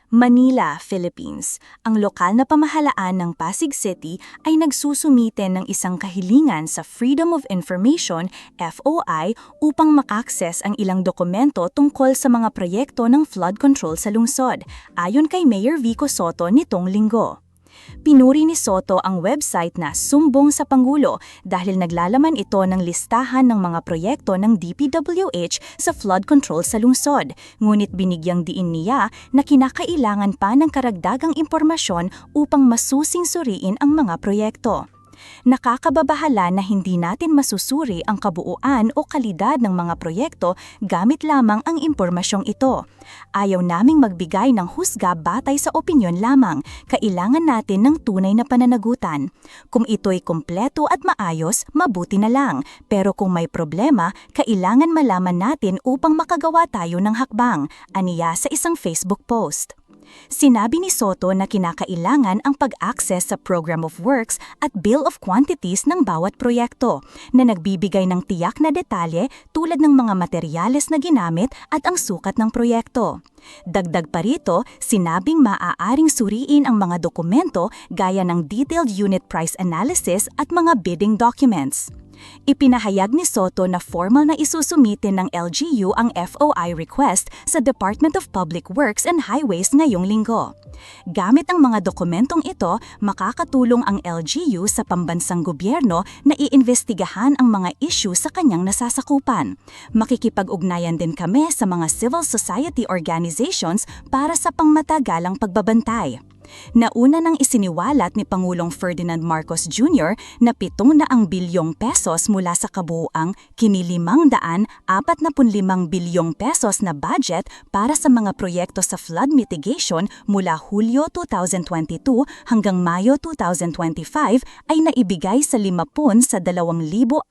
Manila, Philippines. Ang lokal na pamahalaan ng Pasig City ay nagsusumite ng isang kahilingan sa Freedom of Information (FOI) upang maka-access ang ilang dokumento tungkol sa mga proyekto ng flood control sa lungsod, ayon kay Mayor Vico Sotto nitong linggo. Pinuri ni Sotto ang website na Sumbong sa Pangulo dahil naglalaman ito ng listahan ng mga proyekto ng DPWH sa flood control sa lungsod, ngunit binigyang diin niya na kinakailangan pa ng karagdagang impormasyon upang masusing suriin ang mga proyekto. Nakakababahala na hindi natin masusuri ang kabuuan o kalidad ng mga proyekto gamit lamang ang impormasyong ito. Ayaw naming magbigay ng husga batay sa opinyon lamang, kailangan natin ng tunay na pananagutan. Kung ito'y kumpleto at maayos, mabuti na lang. Pero kung may problema, kailangan malaman natin upang makagawa tayo ng hakbang, aniya sa isang Facebook post. Sinabi ni Sotto na kinakailangan ang pag-access sa Program of Works at Bill of Quantities ng bawat proyekto na nagbibigay ng tiyak na detalye tulad ng mga materyales na ginamit at ang sukat ng proyekto. Dagdag pa rito, sinabing maaaring suriin ang mga dokumento gaya ng Detailed Unit Price Analysis at mga bidding documents. Ipinahayag ni Sotto na formal na isusumite ng LGU ang FOI request sa Department of Public Works and Highways ngayong linggo. Gamit ang mga dokumentong ito, makakatulong ang LGU sa pambansang gobyerno na iimbestigahan ang mga issue sa kanyang nasasakupan. Makikipag-ugnayan din kami sa mga civil society organizations para sa pangmatagalang pagbabantay. Nauna nang isiniwalat ni Pangulong Ferdinand Marcos Jr. na 700 bilyong pesos mula sa kabuuang kini-545 bilyong pesos na budget para sa mga proyekto sa flood mitigation mula Hulyo 2022 hanggang Mayo 2025 ay naibigay sa 50 sa 2,400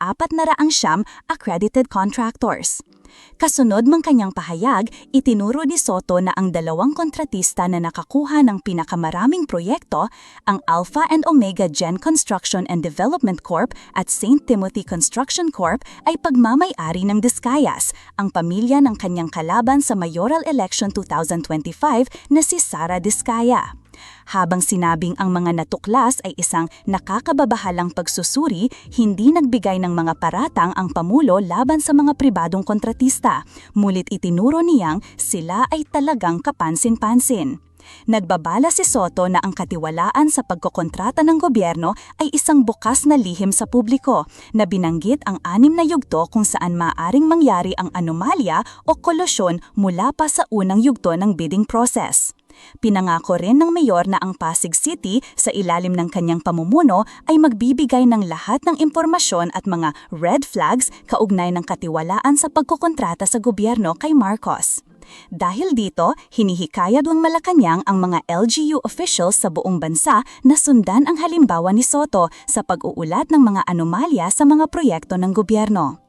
accredited contractors. Kasunod ng kanyang pahayag, itinuro ni Sotto na ang 2 kontratista na nakakuha ng pinakamaraming proyekto, ang Alpha and Omega Gen Construction and Development Corp. At St. Timothy Construction Corp. Ay pagmamay-ari ng Discayas, ang pamilya ng kanyang kalaban sa mayoral election 2025 na si Sara Discaya. Habang sinabing ang mga natuklas ay isang nakakababahalang pagsusuri, hindi nagbigay ng mga paratang ang Pamulo laban sa mga pribadong kontratista. Mulit itinuro niyang sila ay talagang kapansin-pansin. Nagbabala si Sotto na ang katiwalaan sa pagkokontrata ng gobyerno ay isang bukas na lihim sa publiko, na binanggit ang 6 na yugto kung saan maaring mangyari ang anomalya o kolusyon mula pa sa unang yugto ng bidding process. Pinangako rin ng mayor na ang Pasig City sa ilalim ng kanyang pamumuno ay magbibigay ng lahat ng impormasyon at mga red flags kaugnay ng katiwalaan sa pagkokontrata sa gobyerno kay Marcos. Dahil dito, hinihikayat ng Malacanang ang mga LGU officials sa buong bansa na sundan ang halimbawa ni Sotto sa pag-uulat ng mga anomalya sa mga proyekto ng gobyerno.